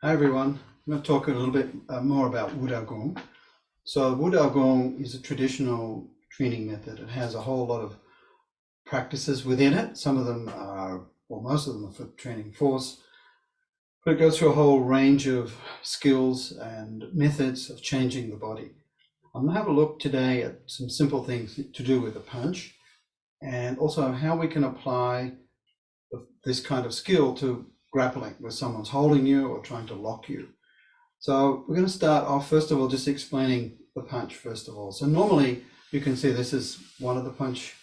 Hi everyone, I'm going to talk a little bit more about Wudang. So Wudang is a traditional training method. It has a whole lot of practices within it. Some of them are, well, most of them are for training force, but it goes through a whole range of skills and methods of changing the body. I'm going to have a look today at some simple things to do with a punch, and also how we can apply this kind of skill to grappling where someone's holding you or trying to lock you. So we're going to start off first of all just explaining the punch first of all. So normally you can see this is one of the punch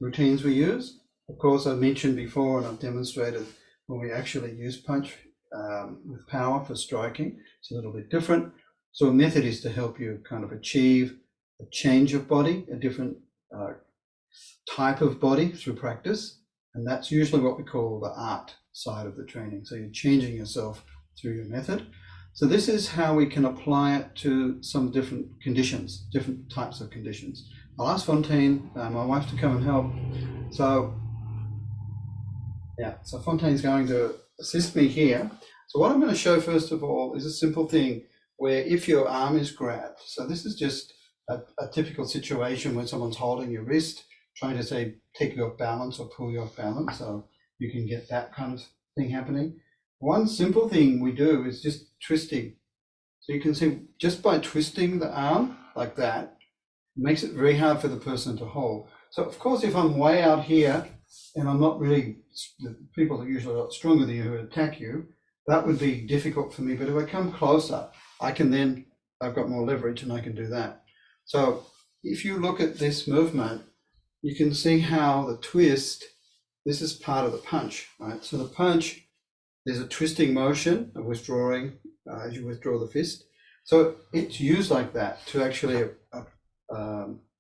routines we use. Of course, I mentioned before and I've demonstrated when we actually use punch with power for striking. It's a little bit different. So a method is to help you kind of achieve a change of body, a different type of body through practice. And that's usually what we call the art side of the training. So you're changing yourself through your method. So this is how we can apply it to some different conditions, different types of conditions. I'll ask Fontaine, my wife, to come and help. So Fontaine's going to assist me here. So what I'm going to show first of all is a simple thing where if your arm is grabbed, so this is just a typical situation where someone's holding your wrist, trying to say take you off balance or pull you off balance, so you can get that kind of thing happening. One simple thing we do is just twisting. So you can see just by twisting the arm like that, it makes it very hard for the person to hold. So of course, if I'm way out here and I'm not really, the people are usually a lot stronger than you who attack you, that would be difficult for me. But if I come closer, I can then, I've got more leverage and I can do that. So if you look at this movement, you can see how the twist, this is part of the punch, right? So the punch, there's a twisting motion of withdrawing as you withdraw the fist. So it's used like that to actually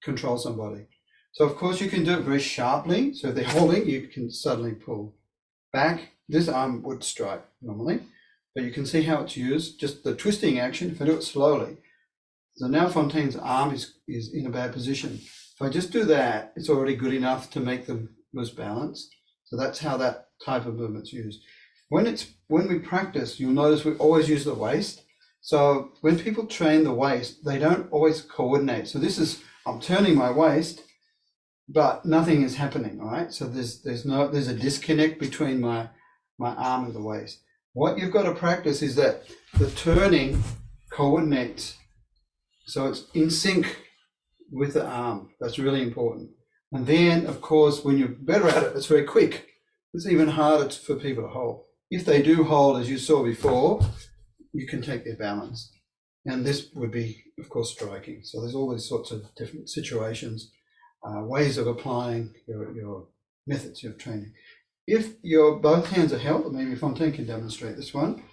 control somebody. So of course you can do it very sharply. So if they're holding, you can suddenly pull back. This arm would strike normally, but you can see how it's used, just the twisting action, if I do it slowly. So now Fontaine's arm is in a bad position. If I just do that, it's already good enough to make them lose balance. So that's how that type of movement's used. When we practice, you'll notice we always use the waist. So when people train the waist, they don't always coordinate. So this is, I'm turning my waist, but nothing is happening, all right? So there's a disconnect between my arm and the waist. What you've got to practice is that the turning coordinates. So it's in sync with the arm. That's really important. And then, of course, when you're better at it, it's very quick. It's even harder for people to hold. If they do hold, as you saw before, you can take their balance. And this would be, of course, striking. So there's all these sorts of different situations, ways of applying your methods of training. If your both hands are held, maybe Fontaine can demonstrate this one,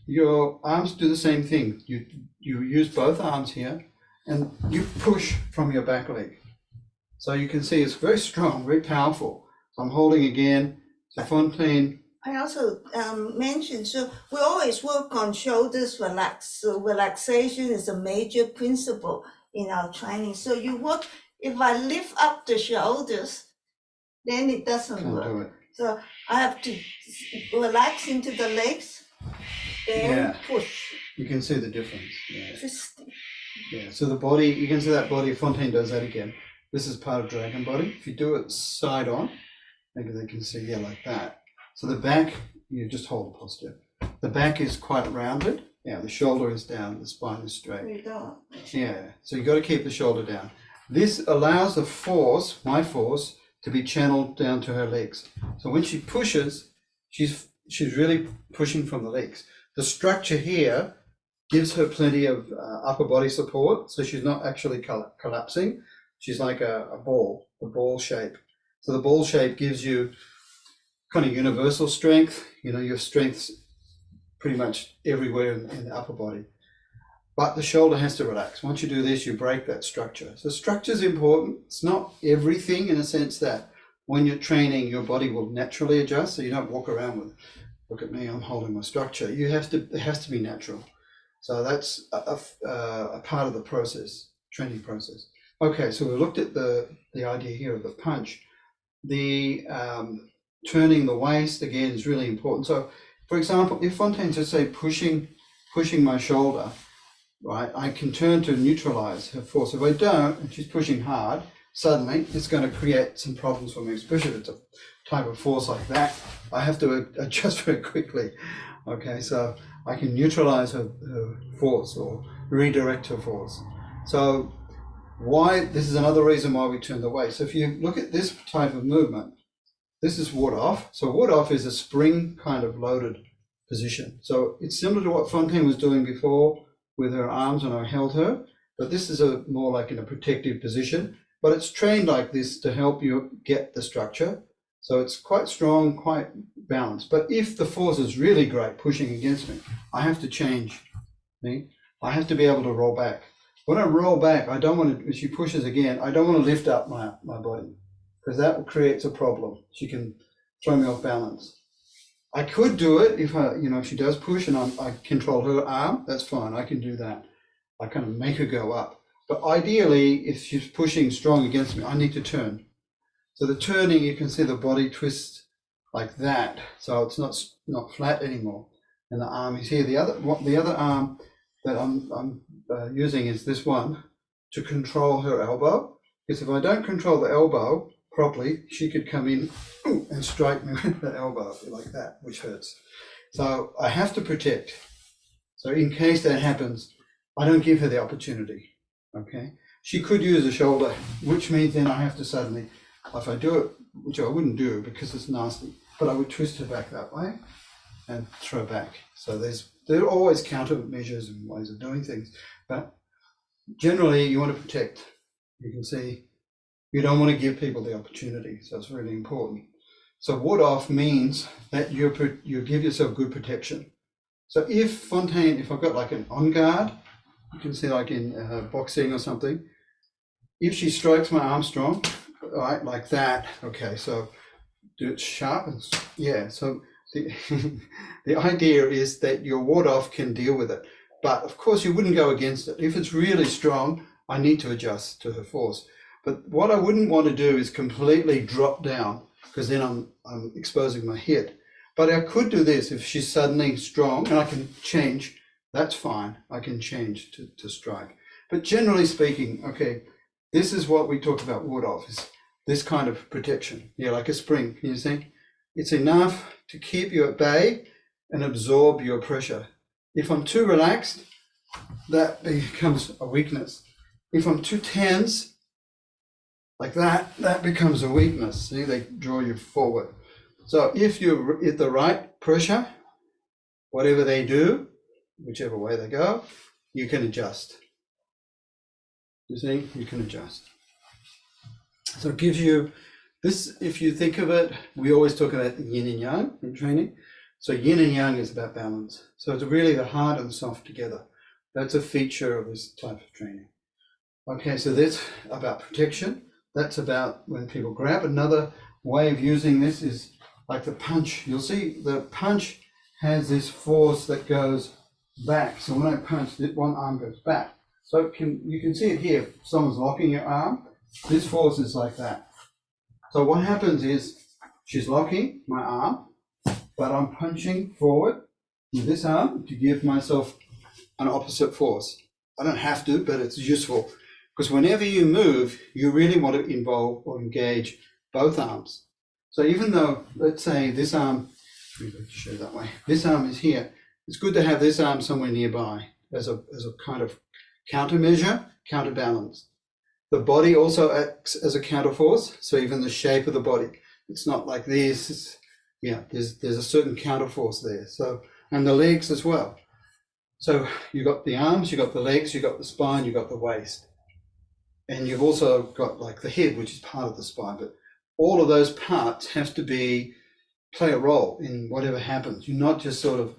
your arms do the same thing. You use both arms here and you push from your back leg. So you can see it's very strong, very powerful. So I'm holding again. So Fontaine. I also mentioned, so we always work on shoulders relax. So relaxation is a major principle in our training. So you work, if I lift up the shoulders, then it doesn't work. Do it. So I have to relax into the legs, then push. You can see the difference. Yeah. Twisting. Yeah, so the body, you can see that body, Fontaine does that again. This is part of dragon body. If you do it side on, maybe they can see, like that. So the back, you just hold the posture. The back is quite rounded. Yeah, the shoulder is down, the spine is straight. Yeah, so you got to keep the shoulder down. This allows the force, my force, to be channeled down to her legs. So when she pushes, she's really pushing from the legs. The structure here gives her plenty of upper body support, so she's not actually collapsing. She's like a ball shape. So the ball shape gives you kind of universal strength. Your strength's pretty much everywhere in the upper body. But the shoulder has to relax. Once you do this, you break that structure. So structure is important. It's not everything in a sense that when you're training, your body will naturally adjust. So you don't walk around with, look at me, I'm holding my structure. It has to be natural. So that's a part of the process, training process. Okay, so we looked at the idea here of the punch. The turning the waist, again, is really important. So, for example, if Fontaine's just say pushing pushing my shoulder, right, I can turn to neutralize her force. If I don't, and she's pushing hard, suddenly it's going to create some problems for me, especially if it's a type of force like that. I have to adjust very quickly. Okay, so I can neutralize her force or redirect her force. So this is another reason why we turn the way. So if you look at this type of movement, this is ward off. So ward off is a spring kind of loaded position. So it's similar to what Fontaine was doing before with her arms when I held her, but this is more like in a protective position, but it's trained like this to help you get the structure. So it's quite strong, quite balanced. But if the force is really great pushing against me, I have to change. See? I have to be able to roll back. When I roll back, I don't want to, if she pushes again, I don't want to lift up my body, because that creates a problem. She can throw me off balance. I could do it if if she does push and I control her arm, that's fine, I can do that. I kind of make her go up. But ideally, if she's pushing strong against me, I need to turn. So the turning, you can see the body twists like that. So it's not flat anymore. And the arm is here. The other arm that I'm using is this one to control her elbow. Because if I don't control the elbow properly, she could come in and strike me with the elbow like that, which hurts. So I have to protect. So in case that happens, I don't give her the opportunity. Okay. She could use a shoulder, which means then I have to suddenly, if I do it, which I wouldn't do because it's nasty, but I would twist her back that way and throw back. So there are always countermeasures and ways of doing things, but generally you want to protect. You can see you don't want to give people the opportunity, so it's really important. So ward off means that you give yourself good protection. So if I've got like an on guard, you can see like in boxing or something, if she strikes my arm strong, right, like that, okay, so do it sharp and yeah, so the idea is that your ward off can deal with it, but of course you wouldn't go against it. If it's really strong, I need to adjust to her force. But what I wouldn't want to do is completely drop down, because then I'm exposing my head. But I could do this if she's suddenly strong and I can change, that's fine. I can change to strike. But generally speaking, okay, this is what we talk about ward off, is this kind of protection. Yeah, like a spring, can you see? It's enough to keep you at bay and absorb your pressure. If I'm too relaxed, that becomes a weakness. If I'm too tense, like that becomes a weakness. See, they draw you forward. So if you're at the right pressure, whatever they do, whichever way they go, you can adjust. You see, you can adjust. So it gives you this, if you think of it, we always talk about yin and yang in training. So yin and yang is about balance. So it's really the hard and soft together. That's a feature of this type of training. Okay, so that's about protection. That's about when people grab. Another way of using this is like the punch. You'll see the punch has this force that goes back. So when I punch, one arm goes back. So you can see it here. If someone's locking your arm, this force is like that. So what happens is she's locking my arm, but I'm punching forward with this arm to give myself an opposite force. I don't have to, but it's useful, because whenever you move, you really want to involve or engage both arms. So even though, let's say this arm, let me show that way, this arm is here, it's good to have this arm somewhere nearby as a kind of countermeasure, counterbalance. The body also acts as a counterforce, so even the shape of the body, it's not like this, there's a certain counterforce there. So, and the legs as well. So you got the arms, you got the legs, you got the spine, you got the waist. And you've also got like the head, which is part of the spine, but all of those parts have to play a role in whatever happens. You're not just sort of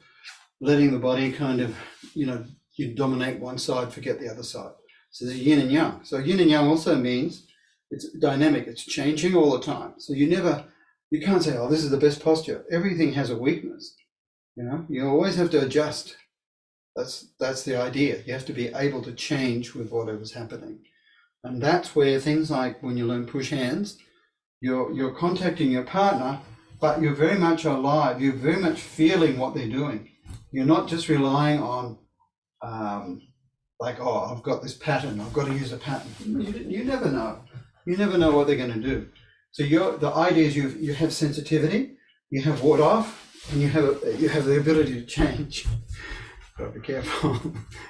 letting the body kind of, you dominate one side, forget the other side. So there's yin and yang. So yin and yang also means it's dynamic, it's changing all the time. So you can't say, oh, this is the best posture. Everything has a weakness. You always have to adjust. That's the idea. You have to be able to change with whatever's happening. And that's where things like when you learn push hands, you're contacting your partner, but you're very much alive. You're very much feeling what they're doing. you're not just relying on like, oh, I've got this pattern, I've got to use a pattern. You never know. You never know what they're going to do. So the idea is you have sensitivity, you have ward off, and you have the ability to change. Gotta be careful.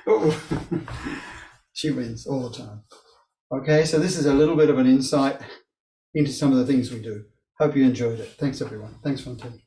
Oh, she wins all the time. Okay, so this is a little bit of an insight into some of the things we do. Hope you enjoyed it. Thanks, everyone. Thanks, Fontaine.